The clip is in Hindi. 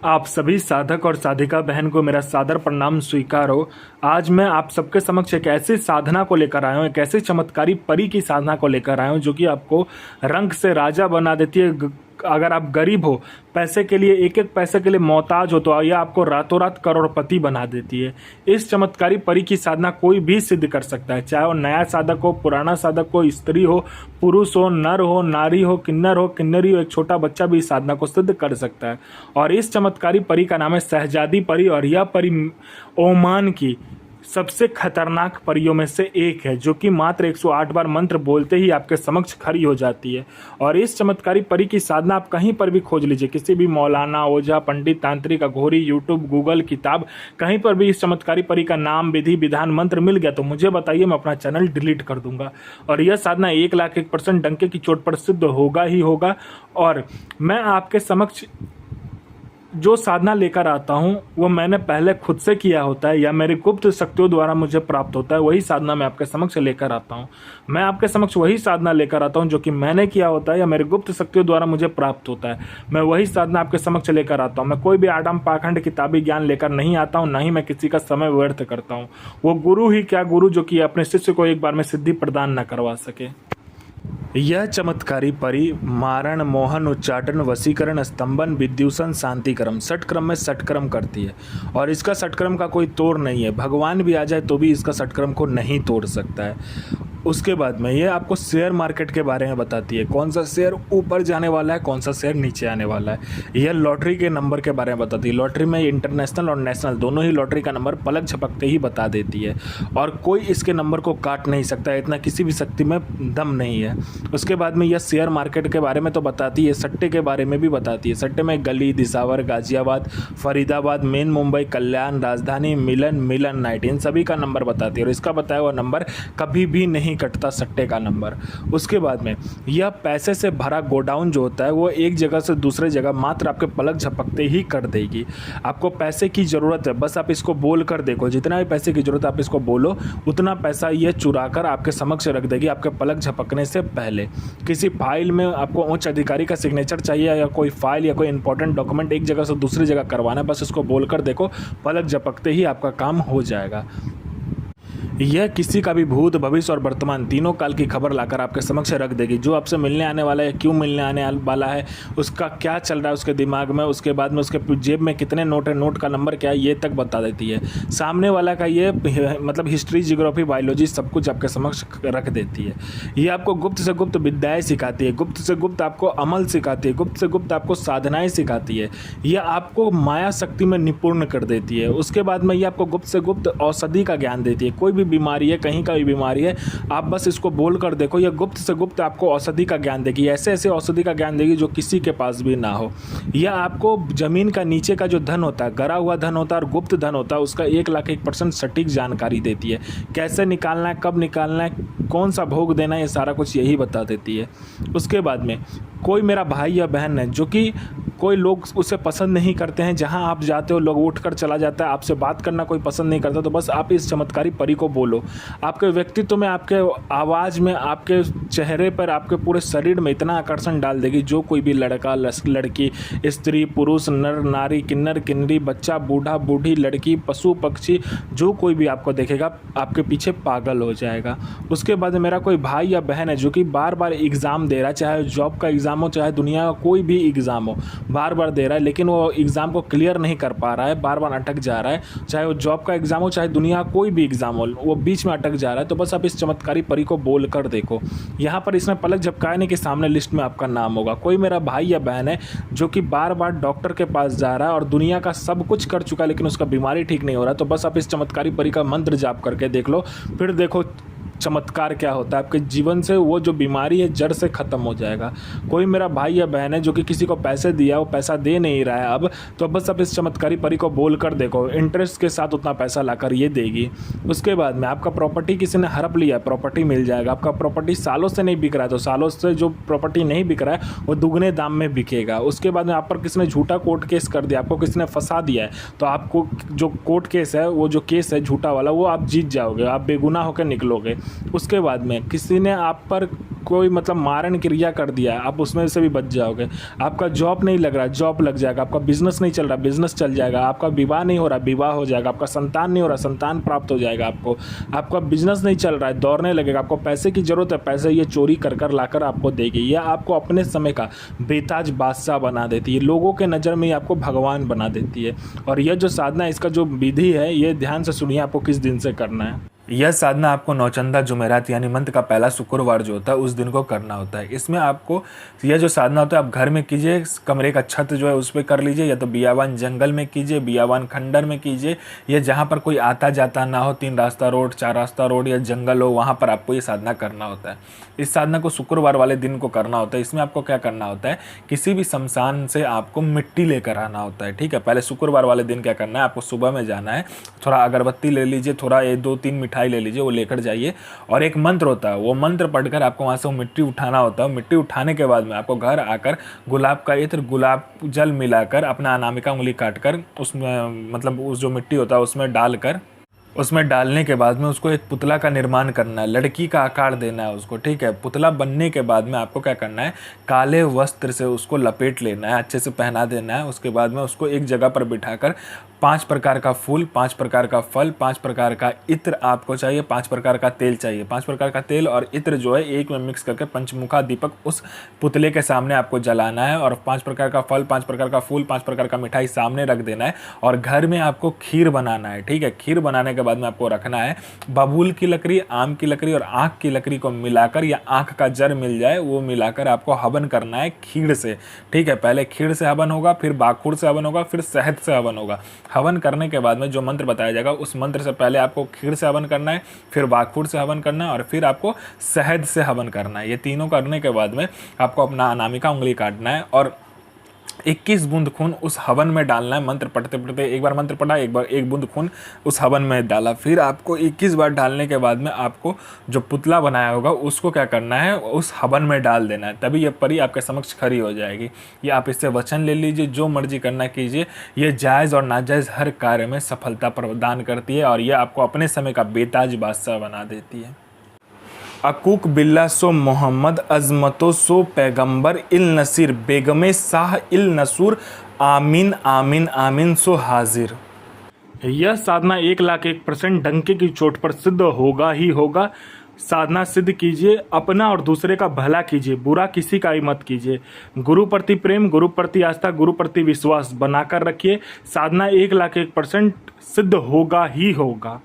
आप सभी साधक और साधिका बहन को मेरा सादर प्रणाम स्वीकार हो। आज मैं आप सबके समक्ष एक ऐसी साधना को लेकर आया हूँ, एक ऐसी चमत्कारी परी की साधना को लेकर आया हूँ जो कि आपको रंग से राजा बना देती है। अगर आप गरीब हो, पैसे के लिए एक एक पैसे के लिए मोहताज हो, तो यह आपको रातों रात करोड़पति बना देती है। इस चमत्कारी परी की साधना कोई भी सिद्ध कर सकता है, चाहे वो नया साधक हो, पुराना साधक हो, स्त्री हो, पुरुष हो, नर हो, नारी हो, किन्नरी हो, एक छोटा बच्चा भी इस साधना को सिद्ध कर सकता है। और इस चमत्कारी परी का नाम है शहजादी परी, और यह परी ओमान की सबसे खतरनाक परियों में से एक है, जो कि मात्र 108 बार मंत्र बोलते ही आपके समक्ष खड़ी हो जाती है। और इस चमत्कारी परी की साधना आप कहीं पर भी खोज लीजिए, किसी भी मौलाना, ओझा, पंडित, तांत्रिक, अघोरी, यूट्यूब, गूगल, किताब, कहीं पर भी इस चमत्कारी परी का नाम, विधि, विधान, मंत्र मिल गया तो मुझे बताइए, मैं अपना चैनल डिलीट कर दूंगा। और यह साधना 1,01% डंके की चोट पर सिद्ध होगा ही होगा। और मैं आपके समक्ष जो साधना लेकर आता हूँ वो मैंने पहले खुद से किया होता है या मेरी गुप्त शक्तियों द्वारा मुझे प्राप्त होता है, वही साधना मैं आपके समक्ष लेकर आता हूँ। मैं आपके समक्ष वही साधना लेकर आता हूँ जो कि मैंने किया होता है या मेरी गुप्त शक्तियों द्वारा मुझे प्राप्त होता है। मैं वही साधना आपके समक्ष लेकर आता हूँ। मैं कोई भी आडम पाखंड किताबी ज्ञान लेकर नहीं आता हूँ, ना ही मैं किसी का समय व्यर्थ करता हूँ। वो गुरु ही क्या गुरु जो कि अपने शिष्य को एक बार में सिद्धि प्रदान न करवा सके। यह चमत्कारी परी मारण, मोहन, उच्चाटन, वशीकरण, स्तंभन, विद्युषण, शांतिक्रम, षटक्रम में षटक्रम करती है। और इसका षटक्रम का कोई तोड़ नहीं है, भगवान भी आ जाए तो भी इसका षटक्रम को नहीं तोड़ सकता है। उसके बाद में ये आपको शेयर मार्केट के बारे में बताती है, कौन सा शेयर ऊपर जाने वाला है, कौन सा शेयर नीचे आने वाला है। यह लॉटरी के नंबर के बारे में बताती है। लॉटरी में इंटरनेशनल और नेशनल दोनों ही लॉटरी का नंबर पलक झपकते ही बता देती है, और कोई इसके नंबर को काट नहीं सकता, इतना किसी भी शक्ति में दम नहीं है। उसके बाद में यह शेयर मार्केट के बारे में तो बताती है, सट्टे के बारे में भी बताती है। सट्टे में गली, दिसावर, गाजियाबाद, फरीदाबाद, मेन मुंबई, कल्याण, राजधानी, मिलन नाइट, इन सभी का नंबर बताती है। और इसका बताया हुआ नंबर कभी भी नहीं कटता, सट्टे का नंबर। उसके बाद में यह पैसे से भरा गोडाउन जो होता है वो एक जगह से दूसरे जगह मात्र आपके पलक झपकते ही कर देगी। आपको पैसे की ज़रूरत है, बस आप इसको बोल कर देखो, जितना भी पैसे की ज़रूरत है आप इसको बोलो, उतना पैसा यह चुरा कर आपके समक्ष रख देगी आपके पलक झपकने से पहले। किसी फाइल में आपको उच्च अधिकारी का सिग्नेचर चाहिए या कोई फाइल या कोई इंपॉर्टेंट डॉक्यूमेंट एक जगह से दूसरी जगह करवाना है, बस इसको बोल कर देखो, पलक झपकते ही आपका काम हो जाएगा। यह किसी का भी भूत, भविष्य और वर्तमान तीनों काल की खबर लाकर आपके समक्ष रख देगी। जो आपसे मिलने आने वाला है, क्यों मिलने आने वाला है, उसका क्या चल रहा है उसके दिमाग में, उसके बाद में उसके जेब में कितने नोट है, नोट का नंबर क्या है, ये तक बता देती है। सामने वाला का ये मतलब हिस्ट्री, जियोग्राफी, बायोलॉजी सब कुछ आपके समक्ष रख देती है। ये आपको गुप्त से गुप्त विद्याएँ सिखाती है, गुप्त से गुप्त आपको अमल सिखाती है, गुप्त से गुप्त आपको साधनाएँ सिखाती है। यह आपको माया शक्ति में निपुण कर देती है। उसके बाद में ये आपको गुप्त से गुप्त औषधि का ज्ञान देती है। कोई भी बीमारी है, कहीं का भी बीमारी है, आप बस इसको बोल कर देखो, यह गुप्त से गुप्त आपको औषधि का ज्ञान देगी। ऐसे ऐसे औषधि का ज्ञान देगी जो किसी के पास भी ना हो। यह आपको जमीन का नीचे का जो धन होता है, गरा हुआ धन होता है और गुप्त धन होता है, उसका 1,01% सटीक जानकारी देती है। कैसे निकालना है, कब निकालना है, कौन सा भोग देना है, ये सारा कुछ यही बता देती है। उसके बाद में कोई मेरा भाई या बहन है जो कि कोई लोग उसे पसंद नहीं करते हैं, जहां आप जाते हो लोग उठकर चला जाता है, आपसे बात करना कोई पसंद नहीं करता, तो बस आप इस चमत्कारी परी को बोलो। आपके व्यक्तित्व में, आपके आवाज़ में, आपके चेहरे पर, आपके पूरे शरीर में इतना आकर्षण डाल देगी, जो कोई भी लड़का, लड़की, स्त्री, पुरुष, नर, नारी, किन्नर, किन्नरी, बच्चा, बूढ़ा, बूढ़ी, लड़की, पशु, पक्षी, जो कोई भी आपको देखेगा आपके पीछे पागल हो जाएगा। उसके बाद मेरा कोई भाई या बहन है जो कि बार बार एग्ज़ाम दे रहा है, चाहे जॉब का एग्ज़ाम हो, चाहे दुनिया का कोई भी एग्ज़ाम हो, बार बार दे रहा है, लेकिन वो एग्ज़ाम को क्लियर नहीं कर पा रहा है, बार बार अटक जा रहा है, चाहे वो जॉब का एग्ज़ाम हो, चाहे दुनिया का कोई भी एग्ज़ाम हो, वो बीच में अटक जा रहा है, तो बस आप इस चमत्कारी परी को बोल कर देखो। यहाँ पर इसमें पलक झपकाने के सामने लिस्ट में आपका नाम होगा। कोई मेरा भाई या बहन है जो कि बार बार डॉक्टर के पास जा रहा है और दुनिया का सब कुछ कर चुका है, लेकिन उसका बीमारी ठीक नहीं हो रहा, तो बस आप इस चमत्कारी परी का मंत्र जाप करके देख लो, फिर देखो चमत्कार क्या होता है। आपके जीवन से वो जो बीमारी है जड़ से ख़त्म हो जाएगा। कोई मेरा भाई या बहन है जो कि किसी को पैसे दिया, वो पैसा दे नहीं रहा है अब, तो बस आप इस चमत्कारी परी को बोल कर देखो, इंटरेस्ट के साथ उतना पैसा लाकर ये देगी। उसके बाद में आपका प्रॉपर्टी किसी ने हड़प लिया, प्रॉपर्टी मिल जाएगा। आपका प्रॉपर्टी सालों से नहीं बिक रहा है, तो सालों से जो प्रॉपर्टी नहीं बिक रहा है वो दुगने दाम में बिकेगा। उसके बाद में आप पर किसी ने झूठा कोर्ट केस कर दिया, आपको किसी ने फंसा दिया है, तो आपको जो कोर्ट केस है, वो जो केस है झूठा वाला, वो आप जीत जाओगे, आप बेगुनाह होकर निकलोगे। उसके बाद में किसी ने आप पर कोई मतलब मारण क्रिया कर दिया, आप उसमें से भी बच जाओगे। आपका जॉब नहीं लग रहा, जॉब लग जाएगा। आपका बिजनेस नहीं चल रहा, बिजनेस चल जाएगा। आपका विवाह नहीं हो रहा, विवाह हो जाएगा। आपका संतान नहीं हो रहा, संतान प्राप्त हो जाएगा आपको। आपका बिजनेस नहीं चल रहा है, दौड़ने लगेगा। आपको पैसे की जरूरत है, पैसे ये चोरी कर कर लाकर आपको देगी। यह आपको अपने समय का बेताज बादशाह बना देती है, लोगों के नज़र में ये आपको भगवान बना देती है। और यह जो साधना, इसका जो विधि है, ये ध्यान से सुनिए आपको किस दिन से करना है। यह साधना आपको नौचंदा जुमेरात यानी मंथ का पहला शुक्रवार जो होता है उस दिन को करना होता है। इसमें आपको यह जो साधना होता है आप घर में कीजिए, कमरे का छत जो है उस पर कर लीजिए, या तो बियावान जंगल में कीजिए, बियावान खंडर में कीजिए, या जहाँ पर कोई आता जाता ना हो, 3 रास्ता रोड, 4 रास्ता रोड या जंगल हो, वहाँ पर आपको ये साधना करना होता है। इस साधना को शुक्रवार वाले दिन को करना होता है। इसमें आपको क्या करना होता है, किसी भी शमशान से आपको मिट्टी लेकर आना होता है। ठीक है, पहले शुक्रवार वाले दिन क्या करना है, आपको सुबह में जाना है, थोड़ा अगरबत्ती ले लीजिए, थोड़ा 2-3 मिठाई ले लीजिए, वो लेकर जाइए, और एक मंत्र होता है, वो मंत्र पढ़कर आपको वहाँ से वो मिट्टी उठाना होता है। मिट्टी उठाने के बाद में आपको घर आकर गुलाब का इत्र, गुलाब जल मिलाकर अपना अनामिका उंगली काटकर उसमें मतलब उस जो मिट्टी होता है उसमें डालकर, उसमें डालने के बाद में उसको एक पुतला का निर्माण करना है, लड़की का आकार देना है उसको। ठीक है, पुतला बनने के बाद में आपको क्या करना है, काले वस्त्र से उसको लपेट लेना है, अच्छे से पहना देना है। उसके बाद में उसको एक जगह पर बिठाकर 5 प्रकार का फूल, 5 प्रकार का फल, 5 प्रकार का इत्र आपको चाहिए, 5 प्रकार का तेल चाहिए। 5 प्रकार का तेल और इत्र जो है एक में मिक्स करके पंचमुखा दीपक उस पुतले के सामने आपको जलाना है, और 5 प्रकार का फल, 5 प्रकार का फूल, 5 प्रकार का मिठाई सामने रख देना है। और घर में आपको खीर बनाना है। ठीक है, खीर बनाने के बाद में आपको रखना है बबूल की लकड़ी, आम की लकड़ी और आँख की लकड़ी को मिलाकर, या आँख का जर मिल जाए वो मिलाकर आपको हवन करना है खीर से। ठीक है, पहले खीर से हवन होगा, फिर बाखुर से हवन होगा, फिर शहद से हवन होगा। हवन करने के बाद में जो मंत्र बताया जाएगा उस मंत्र से पहले आपको खीर से हवन करना है, फिर बाखुर से हवन करना है, और फिर आपको शहद से हवन करना है। ये तीनों करने के बाद में आपको अपना अनामिका उंगली काटना है और 21 बूंद खून उस हवन में डालना है। मंत्र पढ़ते पढ़ते एक बार मंत्र पढ़ा, एक बार 1 बूंद खून उस हवन में डाला, फिर आपको 21 बार डालने के बाद में आपको जो पुतला बनाया होगा उसको क्या करना है, उस हवन में डाल देना है। तभी ये परी आपके समक्ष खड़ी हो जाएगी। ये आप इससे वचन ले लीजिए, जो मर्जी करना कीजिए। ये जायज़ और नाजायज़ हर कार्य में सफलता प्रदान करती है, और ये आपको अपने समय का बेताज बादशाह बना देती है। अकूक बिल्ला सो मोहम्मद अजमतो सो पैगंबर इल नसीर बेगमे शाह इल नसूर आमीन आमीन आमीन सो हाजिर। यह साधना 1,01,000% डंके की चोट पर सिद्ध होगा ही होगा। साधना सिद्ध कीजिए, अपना और दूसरे का भला कीजिए, बुरा किसी का ही मत कीजिए। गुरु प्रति प्रेम, गुरु प्रति आस्था, गुरु प्रति विश्वास बनाकर रखिए। साधना 1,01,000% सिद्ध होगा ही होगा।